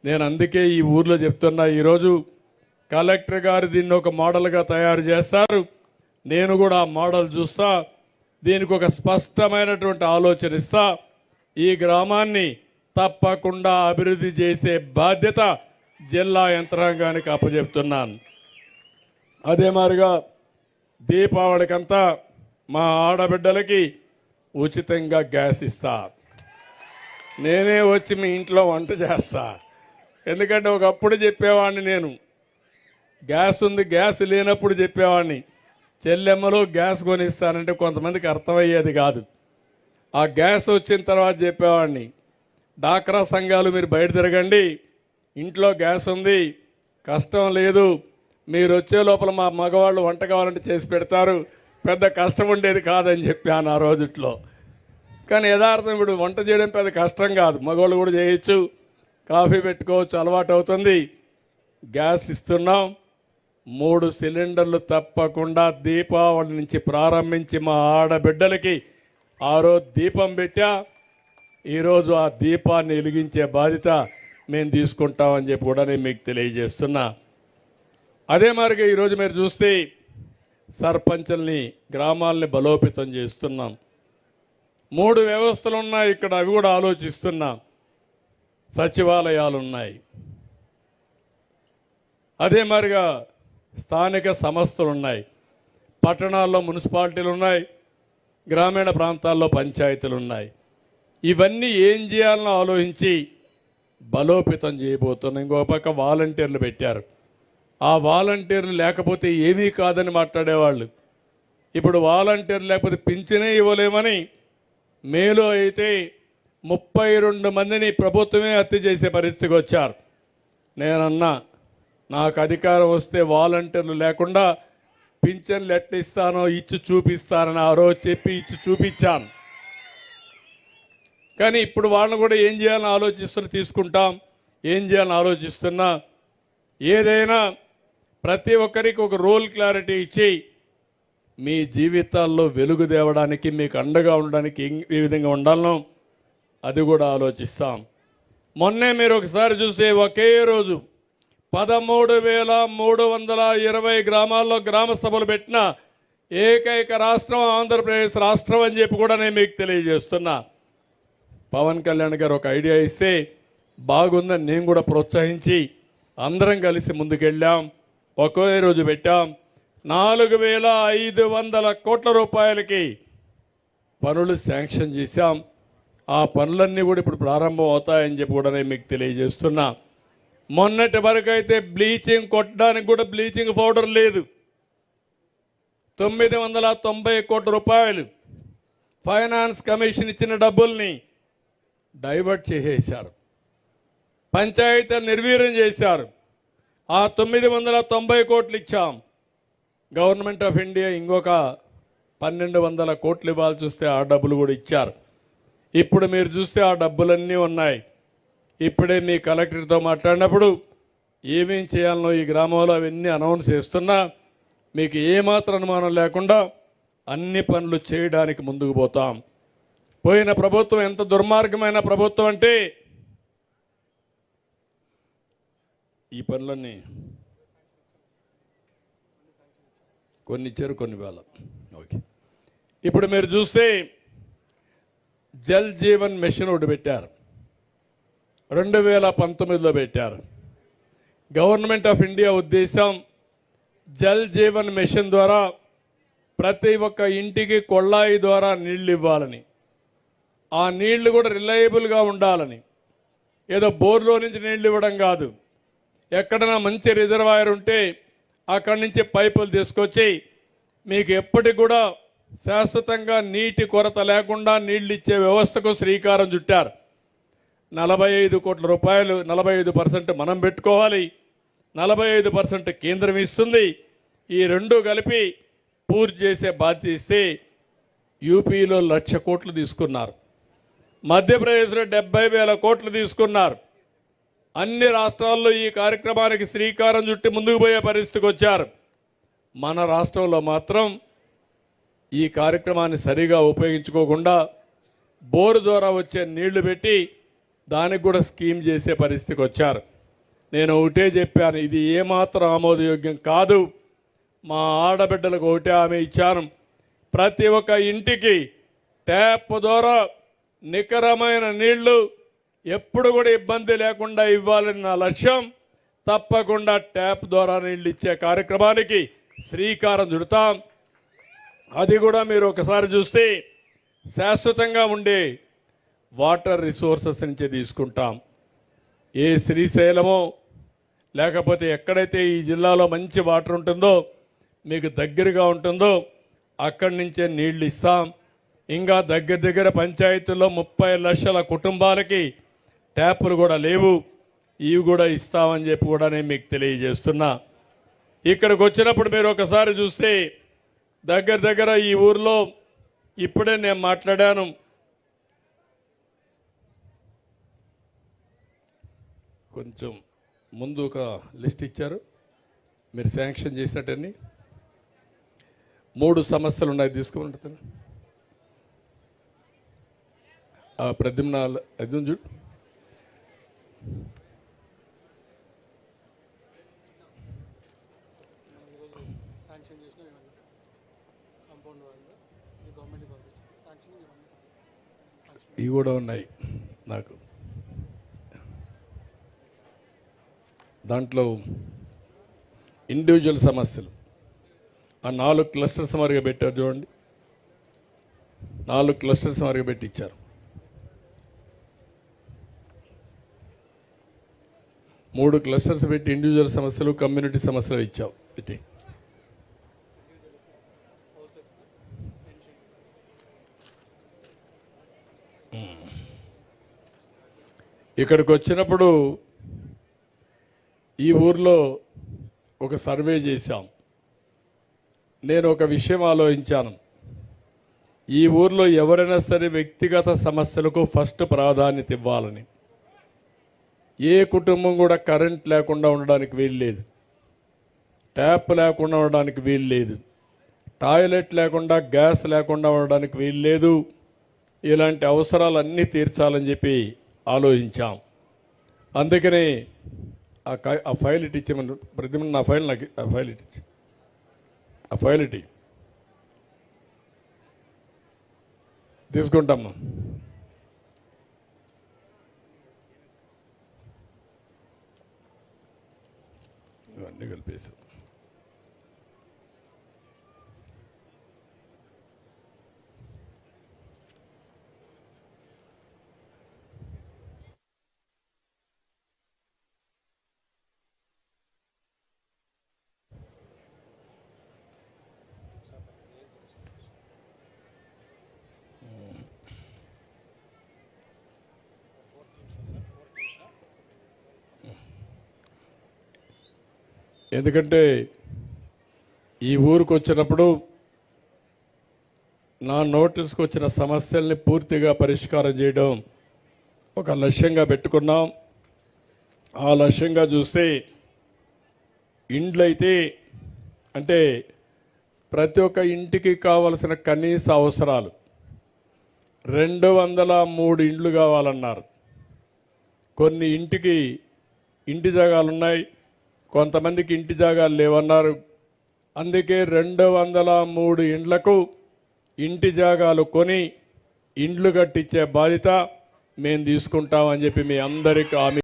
నేను అందుకే ఈ ఊర్లో చెప్తున్నా, ఈరోజు కలెక్టర్ గారు దీన్ని ఒక మోడల్గా తయారు చేస్తారు. నేను కూడా ఆ మోడల్ చూస్తా, దీనికి ఒక స్పష్టమైనటువంటి ఆలోచన ఇస్తా. ఈ గ్రామాన్ని తప్పకుండా అభివృద్ధి చేసే బాధ్యత జిల్లా యంత్రాంగానికి అప్పచెప్తున్నాను. అదే మాదిరిగా దీపావళికంతా మా ఆడబిడ్డలకి ఉచితంగా గ్యాస్ ఇస్తా. నేనే వచ్చి మీ ఇంట్లో వంట చేస్తా. ఎందుకంటే ఒకప్పుడు చెప్పేవాడిని, నేను గ్యాస్ ఉంది, గ్యాస్ లేనప్పుడు చెప్పేవాడిని చెల్లెమ్మలో గ్యాస్ కొనిస్తానంటే కొంతమందికి అర్థమయ్యేది కాదు. ఆ గ్యాస్ వచ్చిన తర్వాత చెప్పేవాడిని, డాక్రా సంఘాలు మీరు బయట తిరగండి, ఇంట్లో గ్యాస్ ఉంది, కష్టం లేదు, మీరు వచ్చే లోపల మా మగవాళ్ళు వంట కావాలంటే చేసి పెడతారు, పెద్ద కష్టం ఉండేది కాదని చెప్పాను ఆ రోజుట్లో. కానీ యథార్థం ఇప్పుడు వంట చేయడం పెద్ద కష్టం కాదు, మగవాళ్ళు కూడా చేయొచ్చు, కాఫీ పెట్టుకోవచ్చు, అలవాటు అవుతుంది. గ్యాస్ ఇస్తున్నాం, 3 సిలిండర్లు తప్పకుండా దీపావళి నుంచి ప్రారంభించి మా ఆడబిడ్డలకి ఆ రోజు దీపం పెట్టా. ఈరోజు ఆ దీపాన్ని వెలిగించే బాధ్యత మేము తీసుకుంటామని చెప్పి కూడా నేను మీకు తెలియజేస్తున్నా. అదే మరిగా ఈరోజు మీరు చూస్తే సర్పంచుల్ని, గ్రామాలని బలోపేతం చేస్తున్నాం. 3 వ్యవస్థలు ఉన్నాయి ఇక్కడ, అవి కూడా ఆలోచిస్తున్నాం. సచివాలయాలు ఉన్నాయి, అదే మరిగా స్థానిక సంస్థలు ఉన్నాయి, పట్టణాల్లో మున్సిపాలిటీలు ఉన్నాయి, గ్రామీణ ప్రాంతాల్లో పంచాయతీలు ఉన్నాయి. ఇవన్నీ ఏం చేయాలని ఆలోచించి బలోపేతం చేయబోతున్నాం. ఇంకో పక్క వాలంటీర్లు పెట్టారు. ఆ వాలంటీర్లు లేకపోతే ఏమీ కాదని మాట్లాడేవాళ్ళు. ఇప్పుడు వాలంటీర్లు లేకపోతే పింఛనే ఇవ్వలేమని మేలో అయితే 32 మందిని ప్రభుత్వమే హత్య చేసే పరిస్థితికి వచ్చారు. నేనన్నా, నాకు అధికారం వస్తే వాలంటీర్లు లేకుండా పింఛన్లు ఎట్లా ఇస్తానో ఇచ్చి చూపిస్తానని ఆ రోజు చెప్పి ఇచ్చి చూపించాను. కానీ ఇప్పుడు వాళ్ళని కూడా ఏం చేయాలని తీసుకుంటాం, ఏం చేయాలని ఆలోచిస్తున్నా. ఏదైనా ప్రతి ఒక్కరికి ఒక రోల్ క్లారిటీ ఇచ్చి మీ జీవితాల్లో వెలుగు తేవడానికి, మీకు అండగా ఉండడానికి ఏ విధంగా ఉండాలనో అది కూడా ఆలోచిస్తాం. మొన్నే మీరు ఒకసారి చూస్తే ఒకే రోజు 13,320 గ్రామాల్లో గ్రామ సభలు పెట్టిన ఏకైక రాష్ట్రం ఆంధ్రప్రదేశ్ రాష్ట్రం అని చెప్పి కూడా నేను మీకు తెలియజేస్తున్నా. పవన్ కళ్యాణ్ గారు ఒక ఐడియా ఇస్తే బాగుందని నేను కూడా ప్రోత్సహించి అందరం కలిసి ముందుకెళ్ళాం. ఒకే రోజు పెట్టాం. 4,500 కోట్ల రూపాయలకి పనులు శాంక్షన్ చేశాం. ఆ పనులన్నీ కూడా ఇప్పుడు ప్రారంభం అవుతాయని చెప్పి కూడా నేను మీకు తెలియజేస్తున్నా. మొన్నటి వరకు అయితే బ్లీచింగ్ కొట్టడానికి కూడా బ్లీచింగ్ పౌడర్ లేదు. 990 కోట్ల రూపాయలు ఫైనాన్స్ కమిషన్ ఇచ్చిన డబ్బుల్ని డైవర్ట్ చేసేశారు, పంచాయతీలు నిర్వీర్యం చేశారు. ఆ 990 కోట్లు ఇచ్చాం. గవర్నమెంట్ ఆఫ్ ఇండియా ఇంకొక 1,200 కోట్లు ఇవ్వాలి, చూస్తే ఆ డబ్బులు కూడా ఇచ్చారు. ఇప్పుడు మీరు చూస్తే ఆ డబ్బులన్నీ ఉన్నాయి. ఇప్పుడే మీ కలెక్టర్తో మాట్లాడినప్పుడు ఏమేం చేయాలనో ఈ గ్రామంలో అవన్నీ అనౌన్స్ చేస్తున్నా. మీకు ఏమాత్రం అనుమానం లేకుండా అన్ని పనులు చేయడానికి ముందుకు పోతాం. పోయిన ప్రభుత్వం ఎంత దుర్మార్గమైన ప్రభుత్వం అంటే, ఈ పనులన్నీ కొన్ని ఇచ్చారు, కొన్ని వేల. ఓకే, ఇప్పుడు మీరు చూస్తే జల్ జీవన్ మిషన్ ఒకటి పెట్టారు, 2019లో పెట్టారు. గవర్నమెంట్ ఆఫ్ ఇండియా ఉద్దేశం జల్ జీవన్ మిషన్ ద్వారా ప్రతి ఒక్క ఇంటికి కొళాయి ద్వారా నీళ్లు ఇవ్వాలని, ఆ నీళ్లు కూడా రిలయబుల్గా ఉండాలని. ఏదో బోర్లో నుంచి నీళ్లు ఇవ్వడం కాదు, ఎక్కడైనా మంచి రిజర్వాయర్ ఉంటే అక్కడి నుంచి పైపులు తీసుకొచ్చి మీకు ఎప్పటికి కూడా శాశ్వతంగా నీటి కొరత లేకుండా నీళ్లు ఇచ్చే వ్యవస్థకు శ్రీకారం చుట్టారు. 45 కోట్ల రూపాయలు, 45% మనం పెట్టుకోవాలి, 45% కేంద్రం ఇస్తుంది. ఈ రెండు కలిపి పూర్తి చేసే బాధ్యత ఇస్తే యూపీలో 1,00,000 కోట్లు తీసుకున్నారు, మధ్యప్రదేశ్లో 70,000 కోట్లు తీసుకున్నారు. అన్ని రాష్ట్రాల్లో ఈ కార్యక్రమానికి శ్రీకారం చుట్టి ముందుకు పోయే పరిస్థితికి వచ్చారు. మన రాష్ట్రంలో మాత్రం ఈ కార్యక్రమాన్ని సరిగా ఉపయోగించుకోకుండా బోరు ద్వారా వచ్చే నీళ్లు పెట్టి దానికి కూడా స్కీమ్ చేసే పరిస్థితికి వచ్చారు. నేను ఒకటే చెప్పాను, ఇది ఏమాత్రం ఆమోదయోగ్యం కాదు. మా ఆడబిడ్డలకు ఒకటే హామీ ఇచ్చాను, ప్రతి ఒక్క ఇంటికి ట్యాప్ ద్వారా నికరమైన నీళ్లు ఎప్పుడు కూడా ఇబ్బంది లేకుండా ఇవ్వాలని నా లక్ష్యం. తప్పకుండా ట్యాప్ ద్వారా నీళ్ళు ఇచ్చే కార్యక్రమానికి శ్రీకారం చుడతాం. అది కూడా మీరు ఒకసారి చూస్తే శాశ్వతంగా ఉండే వాటర్ రిసోర్సెస్ నుంచి తీసుకుంటాం. ఏ శ్రీశైలమో లేకపోతే ఎక్కడైతే ఈ జిల్లాలో మంచి వాటర్ ఉంటుందో, మీకు దగ్గరగా ఉంటుందో అక్కడి నుంచే నీళ్లు ఇస్తాం. ఇంకా దగ్గర పంచాయతీల్లో 30 లక్షల కుటుంబాలకి ట్యాపులు కూడా లేవు, ఇవి కూడా ఇస్తామని చెప్పి కూడా నేను మీకు తెలియజేస్తున్నా. ఇక్కడికి వచ్చినప్పుడు మీరు ఒకసారి చూస్తే దగ్గర ఈ ఊర్లో ఇప్పుడే నేను మాట్లాడాను, కొంచెం ముందు ఒక లిస్ట్ ఇచ్చారు, మీరు శాంక్షన్ చేసినట్టని 3 సమస్యలు ఉన్నాయి, తీసుకుంటాను. ప్రద్యుమ్న అది చూడు, ఇవి కూడా ఉన్నాయి నాకు. దాంట్లో ఇండివిజువల్ సమస్యలు ఆ 4 క్లస్టర్స్ మారిగా పెట్టారు చూడండి, 4 క్లస్టర్స్ మారిగా పెట్టి ఇచ్చారు. 3 క్లస్టర్స్ పెట్టి ఇండివిజువల్ సమస్యలు, కమ్యూనిటీ సమస్యలు ఇచ్చావు. ఇటీ ఇక్కడికి వచ్చినప్పుడు ఈ ఊర్లో ఒక సర్వే చేశాం. నేను ఒక విషయం ఆలోచించాను, ఈ ఊర్లో ఎవరైనా సరే వ్యక్తిగత సమస్యలకు ఫస్ట్ ప్రాధాన్యత ఇవ్వాలని. ఏ కుటుంబం కూడా కరెంట్ లేకుండా ఉండడానికి వీలు లేదు, ట్యాప్ లేకుండా ఉండడానికి వీలు లేదు, టాయిలెట్ లేకుండా గ్యాస్ లేకుండా ఉండడానికి వీలు లేదు. ఇలాంటి అవసరాలన్నీ తీర్చాలని చెప్పి ఆలోచించాం. అందుకని ఆ ఫైల్ ఇటు ఇచ్చేమని ప్రతి నా ఫైల్ నాకు ఆ ఫైల్ ఇటు ఇచ్చి ఆ ఫైల్ ఇటు తీసుకుంటామ్మా. ఇవన్నీ కలిపేసాం. ఎందుకంటే ఈ ఊరికి వచ్చినప్పుడు నా నోటీస్కి వచ్చిన సమస్యల్ని పూర్తిగా పరిష్కారం చేయడం ఒక లక్ష్యంగా పెట్టుకున్నాం. ఆ లక్ష్యంగా చూస్తే ఇండ్లైతే అంటే ప్రతి ఒక్క ఇంటికి కావలసిన కనీస అవసరాలు 203 ఇండ్లు కావాలన్నారు. కొన్ని ఇంటికి ఇంటి జాగాలు ఉన్నాయి, కొంతమందికి ఇంటి జాగాలు లేవన్నారు. అందుకే 203 ఇండ్లకు ఇంటి జాగాలు కొని ఇండ్లు కట్టించే బాధ్యత మేము తీసుకుంటామని చెప్పి మీ అందరికీ హామీ